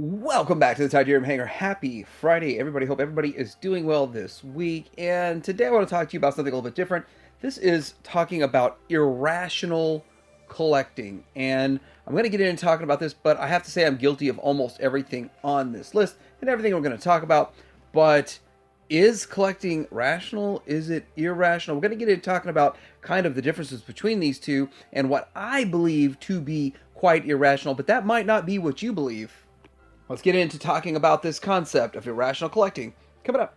Welcome back to the Titanium Hangar. Happy Friday, everybody. Hope everybody is doing well this week. And today I want to talk to you about something a little bit different. This is talking about irrational collecting. And I'm going to get into talking about this, but I have to say I'm guilty of almost everything on this list and everything we're going to talk about. But is collecting rational? Is it irrational? We're going to get into talking about kind of the differences between these two and what I believe to be quite irrational, but that might not be what you believe. Let's get into talking about this concept of irrational collecting coming up.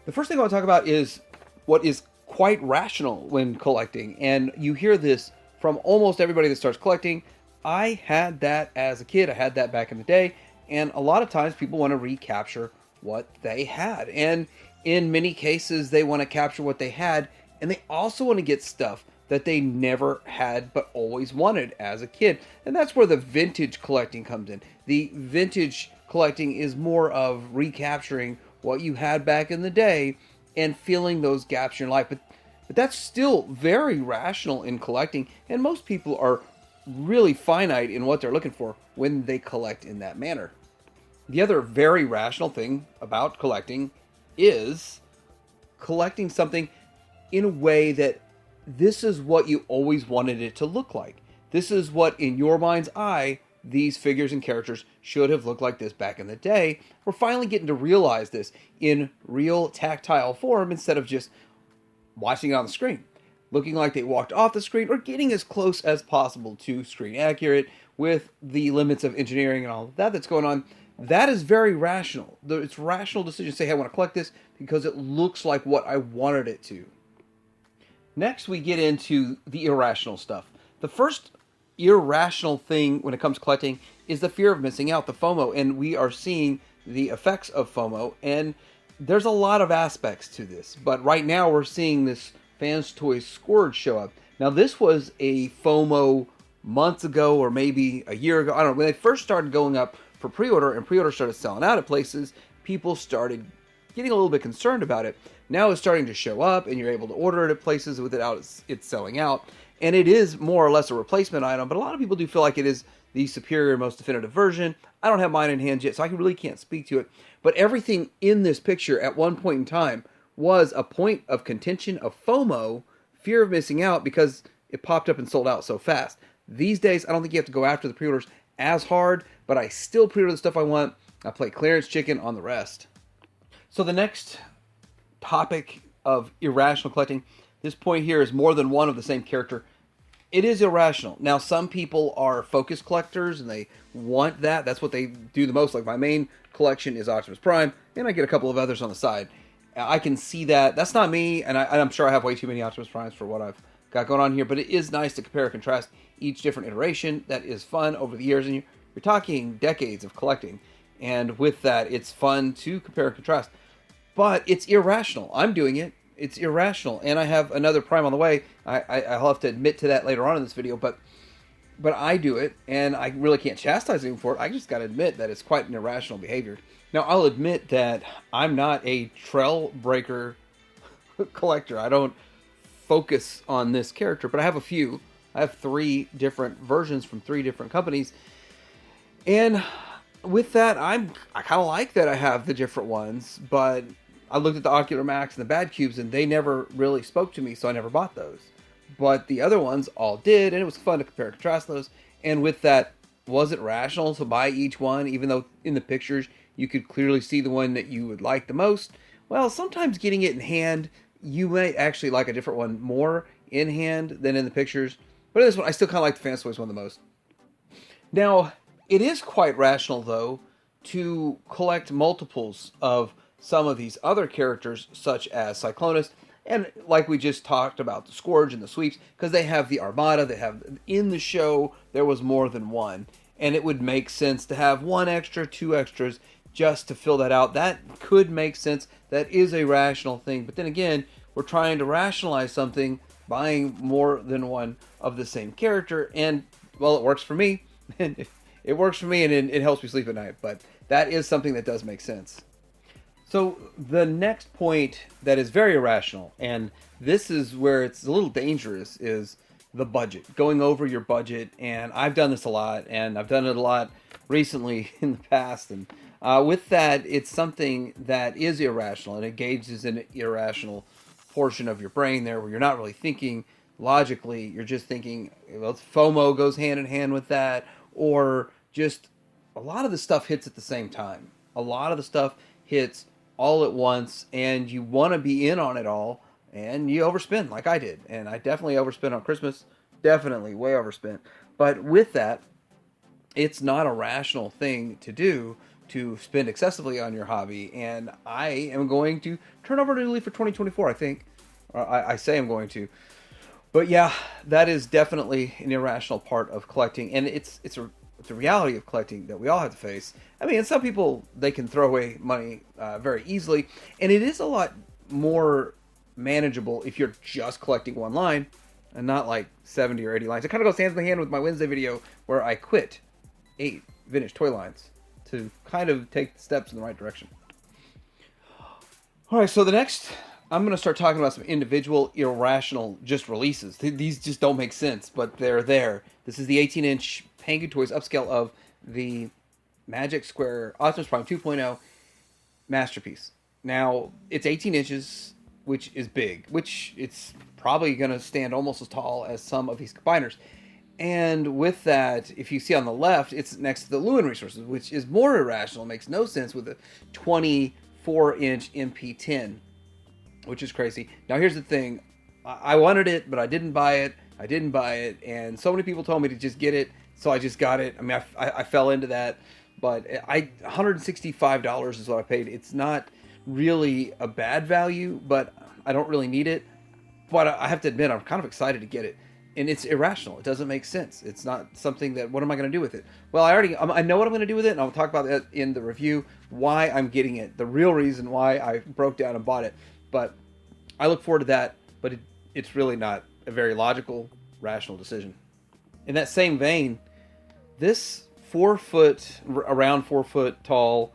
The first thing I want to talk about is what is quite rational when collecting. And you hear this from almost everybody that starts collecting. I had that as a kid. I had that back in the day. And a lot of times people want to recapture what they had. And in many cases, they want to capture what they had. And they also want to get stuff that they never had but always wanted as a kid. And that's where the vintage collecting comes in. The vintage collecting is more of recapturing what you had back in the day and filling those gaps in your life. But that's still very rational in collecting. And most people are really finite in what they're looking for when they collect in that manner. The other very rational thing about collecting is collecting something in a way that this is what you always wanted it to look like. This is what, in your mind's eye, these figures and characters should have looked like this back in the day. We're finally getting to realize this in real tactile form instead of just watching it on the screen, looking like they walked off the screen or getting as close as possible to screen accurate with the limits of engineering and all of that that's going on. That is very rational. It's rational decision to say, hey, I want to collect this because it looks like what I wanted it to. Next, we get into the irrational stuff. The first irrational thing when it comes to collecting is the fear of missing out, the FOMO. And we are seeing the effects of FOMO. And there's a lot of aspects to this. But right now, we're seeing this Fans Toys Scourge show up. Now, this was a FOMO months ago or maybe a year ago. I don't know. When they first started going up for pre-order and pre-order started selling out at places, people started getting a little bit concerned about it. Now it's starting to show up and you're able to order it at places without it's selling out. And it is more or less a replacement item, but a lot of people do feel like it is the superior, most definitive version. I don't have mine in hand yet, so I really can't speak to it. But everything in this picture at one point in time was a point of contention of FOMO, fear of missing out, because it popped up and sold out so fast. These days, I don't think you have to go after the pre-orders as hard, but I still pre-order the stuff I want. I play clearance chicken on the rest. So the next topic of irrational collecting, this point here is more than one of the same character. It is irrational. Now, some people are focus collectors and they want that. That's what they do the most. Like my main collection is Optimus Prime, and I get a couple of others on the side. I can see that. That's not me, and I'm sure I have way too many Optimus Primes for what I've got going on here, but it is nice to compare and contrast each different iteration. That is fun over the years, and you're talking decades of collecting. And with that, it's fun to compare and contrast. But it's irrational. I'm doing it. It's irrational. And I have another Prime on the way. I'll have to admit to that later on in this video. But I do it, and I really can't chastise him for it. I just got to admit that it's quite an irrational behavior. Now, I'll admit that I'm not a trail breaker collector. I don't focus on this character, but I have a few. I have 3 different versions from 3 different companies. And with that, I kind of like that I have the different ones, but I looked at the Ocular Max and the Bad Cubes, and they never really spoke to me, so I never bought those. But the other ones all did, and it was fun to compare and contrast those. And with that, was it rational to buy each one, even though in the pictures you could clearly see the one that you would like the most? Well, sometimes getting it in hand, you might actually like a different one more in hand than in the pictures. But in this one, I still kind of like the Fans Toys one the most. Now, it is quite rational, though, to collect multiples of some of these other characters, such as Cyclonus, and like we just talked about, the Scourge and the Sweeps, because they have the Armada, they have, in the show, there was more than one, and it would make sense to have 1 extra, 2 extras, just to fill that out. That could make sense. That is a rational thing, but then again, we're trying to rationalize something, buying more than one of the same character, and, well, it works for me, and it works for me, and it helps me sleep at night, but that is something that does make sense. So the next point that is very irrational, and this is where it's a little dangerous, is the budget. Going over your budget, and I've done this a lot, and I've done it a lot recently in the past, and with that, it's something that is irrational. It engages an irrational portion of your brain there, where you're not really thinking logically. You're just thinking, well, FOMO goes hand in hand with that, or just a lot of the stuff hits at the same time. A lot of the stuff hits all at once, and you want to be in on it all, and you overspend like I did. And I definitely overspent on Christmas. Definitely way overspent. But with that, it's not a rational thing to do to spend excessively on your hobby. And I am going to turn over a new leaf for 2024, I think. Or I say I'm going to. But yeah, that is definitely an irrational part of collecting. And it's a reality of collecting that we all have to face. I mean, and some people, they can throw away money very easily. And it is a lot more manageable if you're just collecting one line and not like 70 or 80 lines. It kind of goes hand in hand with my Wednesday video where I quit 8 vintage toy lines to kind of take steps in the right direction. All right, so the next, I'm going to start talking about some individual irrational just releases. These just don't make sense, but they're there. This is the 18-inch Penguin Toys upscale of the Magic Square Optimus Prime 2.0 Masterpiece. Now, it's 18 inches, which is big, which it's probably going to stand almost as tall as some of these combiners. And with that, if you see on the left, it's next to the Lewin Resources, which is more irrational. It makes no sense with a 24-inch MP10, which is crazy. Now, here's the thing. I wanted it, but I didn't buy it. And so many people told me to just get it, so I just got it. I mean, I fell into that. But $165 is what I paid. It's not really a bad value, but I don't really need it. But I have to admit, I'm kind of excited to get it. And it's irrational. It doesn't make sense. It's not something that, what am I going to do with it? Well, I know what I'm going to do with it, and I'll talk about that in the review, why I'm getting it, the real reason why I broke down and bought it. But I look forward to that, but it's really not a very logical, rational decision. In that same vein, this around 4 foot tall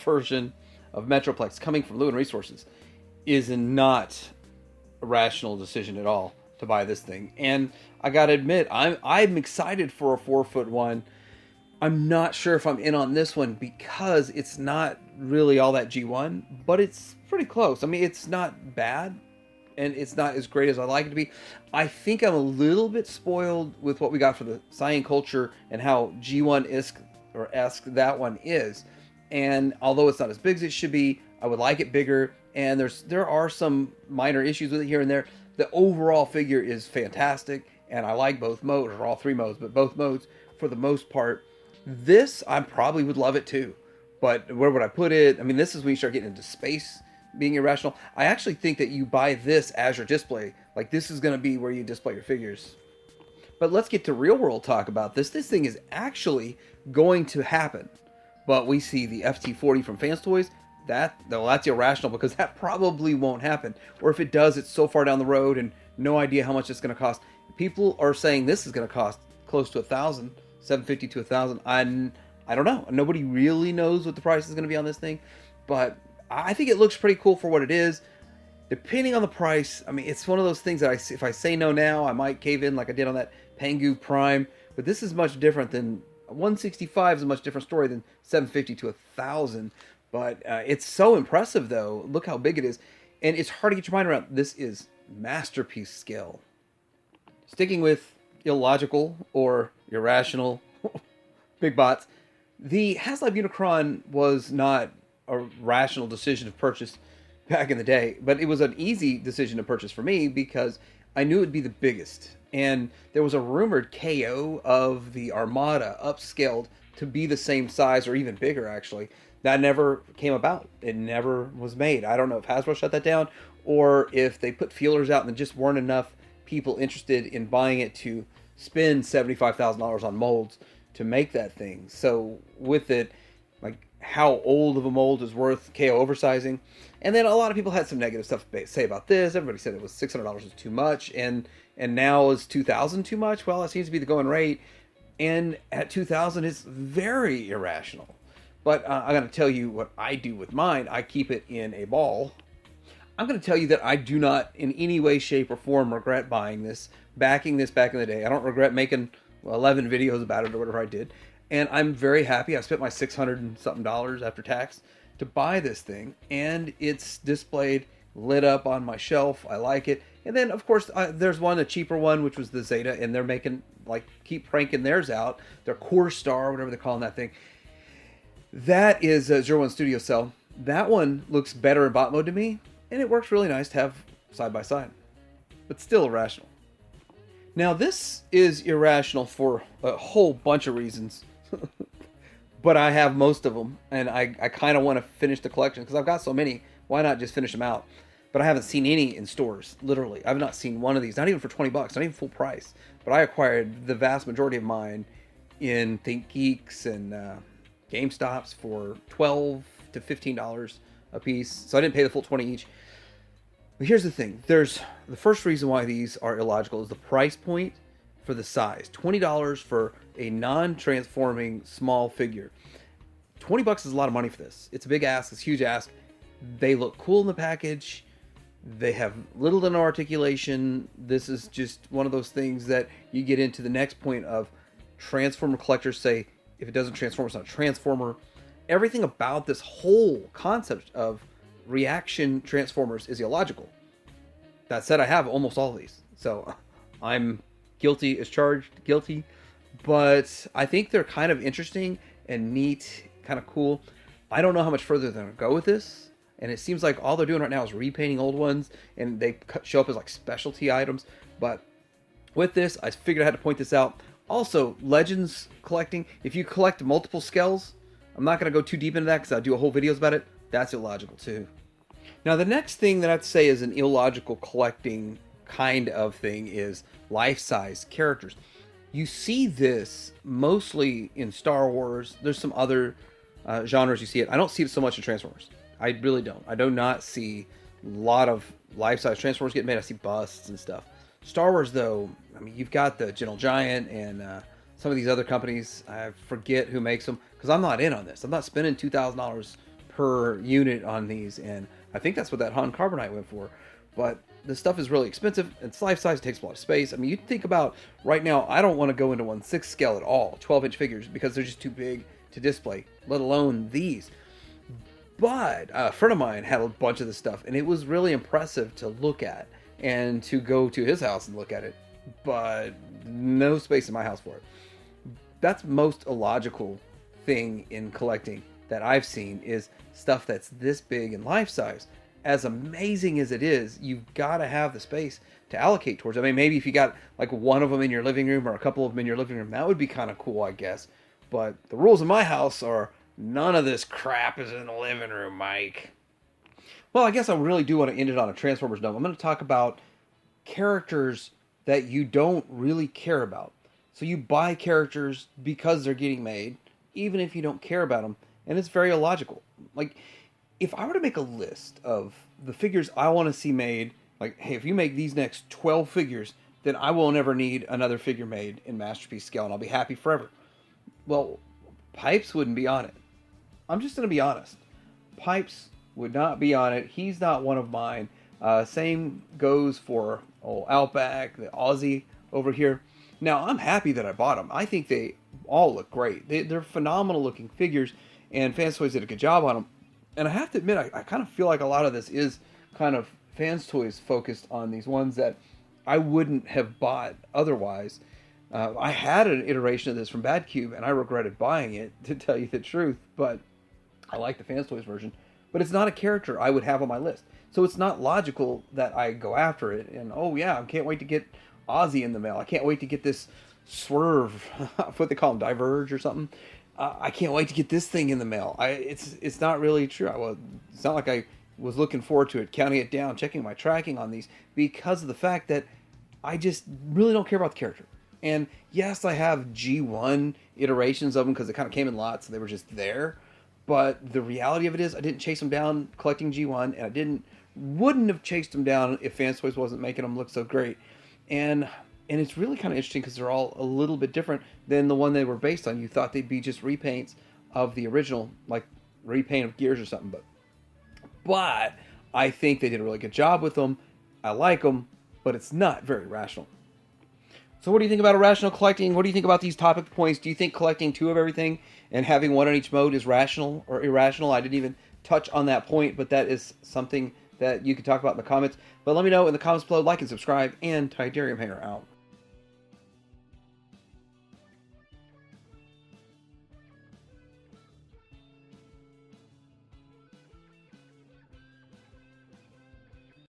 version of Metroplex coming from Lewin Resources is not a rational decision at all to buy this thing. And I gotta admit, I'm excited for a 4 foot one. I'm not sure if I'm in on this one because it's not really all that G1, but it's pretty close. I mean, it's not bad, and it's not as great as I'd like it to be. I think I'm a little bit spoiled with what we got for the Cyan Culture and how G1-esque that one is. And although it's not as big as it should be, I would like it bigger. And there are some minor issues with it here and there. The overall figure is fantastic, and I like both modes, or all 3 modes, but both modes for the most part. This, I probably would love it too. But where would I put it? I mean, this is when you start getting into space being irrational. I actually think that you buy this as your display. Like, this is going to be where you display your figures. But let's get to real world talk about this. This thing is actually going to happen. But we see the FT40 from Fans Toys. That's irrational because that probably won't happen. Or if it does, it's so far down the road and no idea how much it's going to cost. People are saying this is going to cost close to $1,000, $750 to $1,000. I don't know. Nobody really knows what the price is going to be on this thing. But I think it looks pretty cool for what it is. Depending on the price, I mean, it's one of those things that if I say no now, I might cave in like I did on that Pengu Prime. But this is much different than 165 is a much different story than 750 to 1,000. But it's so impressive, though. Look how big it is. And it's hard to get your mind around. This is masterpiece scale. Sticking with illogical or irrational big bots, the Haslive Unicron was not a rational decision to purchase back in the day. But it was an easy decision to purchase for me because I knew it would be the biggest. And there was a rumored KO of the Armada upscaled to be the same size or even bigger, actually. That never came about. It never was made. I don't know if Hasbro shut that down or if they put feelers out and there just weren't enough people interested in buying it to spend $75,000 on molds to make that thing. So with it, like how old of a mold is worth KO oversizing. And then a lot of people had some negative stuff to say about this. Everybody said it was $600 was too much, and now is $2,000 too much? Well, it seems to be the going rate. And at $2,000, it's very irrational. But I'm going to tell you what I do with mine. I keep it in a ball. I'm going to tell you that I do not in any way, shape, or form regret buying this, backing this back in the day. I don't regret making 11 videos about it or whatever I did. And I'm very happy. I spent my $600 and something after tax to buy this thing. And it's displayed, lit up on my shelf. I like it. And then, of course, there's one, a cheaper one, which was the Zeta. And they're making, like, keep cranking theirs out. Their Core Star, whatever they're calling that thing. That is a 01 Studio Cell. That one looks better in bot mode to me, and it works really nice to have side by side. But still Irrational. Now this is Irrational for a whole bunch of reasons. But I have most of them, and I kind of want to finish the collection because I've got so many. Why not just finish them out? But I haven't seen any in stores, literally. I've not seen one of these, not even for $20, not even full price. But I acquired the vast majority of mine in ThinkGeeks and GameStops for $12 to $15 a piece. So I didn't pay the full 20 each. But here's the thing. There's the first reason why these are illogical is the price point for the size. $20 for a non-transforming small figure. $20 is a lot of money for this. It's a big ask. It's a huge ask. They look cool in the package. They have little to no articulation. This is just one of those things that you get into the next point of Transformer collectors say, if it doesn't transform, it's not a Transformer. Everything about this whole concept of reaction Transformers is illogical. That said, I have almost all of these. So I'm guilty as charged, guilty. But I think they're kind of interesting and neat, kind of cool. I don't know how much further they're going to go with this. And it seems like all they're doing right now is repainting old ones. And they show up as like specialty items. But with this, I figured I had to point this out. Also, Legends collecting, if you collect multiple skells, I'm not going to go too deep into that because I do a whole videos about it. That's illogical too. Now, the next thing that I'd say is an illogical collecting kind of thing is life-size characters. You see this mostly in Star Wars. There's some other genres you see it. I don't see it so much in Transformers. I really don't. I do not see a lot of life-size Transformers getting made. I see busts and stuff. Star Wars, though, I mean, you've got the Gentle Giant and some of these other companies. I forget who makes them because I'm not in on this. I'm not spending $2,000 per unit on these, and I think that's what that Han Carbonite went for. But the stuff is really expensive. It's life size, it takes a lot of space. I mean, you think about right now, I don't want to go into 1/6 scale at all, 12-inch figures, because they're just too big to display, let alone these. But a friend of mine had a bunch of this stuff, and it was really impressive to look at and to go to his house and look at it. But no space in my house for it. That's most illogical thing in collecting that I've seen is stuff that's this big in life size. As amazing as it is, you've got to have the space to allocate towards it. I mean, maybe if you got like one of them in your living room or a couple of them in your living room, that would be kind of cool, I guess. But the rules in my house are none of this crap is in the living room, Mike. Well, I guess I really do want to end it on a Transformers note. I'm going to talk about characters that you don't really care about. So you buy characters because they're getting made, even if you don't care about them. And it's very illogical. Like, if I were to make a list of the figures I want to see made, like, hey, if you make these next 12 figures, then I will never need another figure made in Masterpiece scale, and I'll be happy forever. Well, Pipes wouldn't be on it. I'm just going to be honest. Pipes would not be on it. He's not one of mine. Same goes for Outback, the Aussie over here. Now, I'm happy that I bought them. I think they all look great. They're phenomenal looking figures, and Fans Toys did a good job on them. And I have to admit, I kind of feel like a lot of this is kind of Fans Toys focused on these ones that I wouldn't have bought otherwise. I had an iteration of this from Bad Cube, and I regretted buying it, to tell you the truth. But I like the Fans Toys version. But it's not a character I would have on my list. So it's not logical that I go after it. And, oh yeah, I can't wait to get Ozzy in the mail. I can't wait to get this Swerve, what they call him, Diverge or something. I can't wait to get this thing in the mail. It's not really true. It's not like I was looking forward to it, counting it down, checking my tracking on these, because of the fact that I just really don't care about the character. And yes, I have G1 iterations of them because they kind of came in lots, so they were just there. But the reality of it is, I didn't chase them down collecting G1, and I wouldn't have chased them down if Fans Toys wasn't making them look so great. And it's really kind of interesting because they're all a little bit different than the one they were based on. You thought they'd be just repaints of the original, like repaint of gears or something. But I think they did a really good job with them. I like them, but it's not very rational. So what do you think about irrational collecting? What do you think about these topic points? Do you think collecting 2 of everything and having 1 on each mode is rational or irrational? I didn't even touch on that point, but that is something that you can talk about in the comments. But let me know in the comments below. Like and subscribe, and Tidarium Hanger out.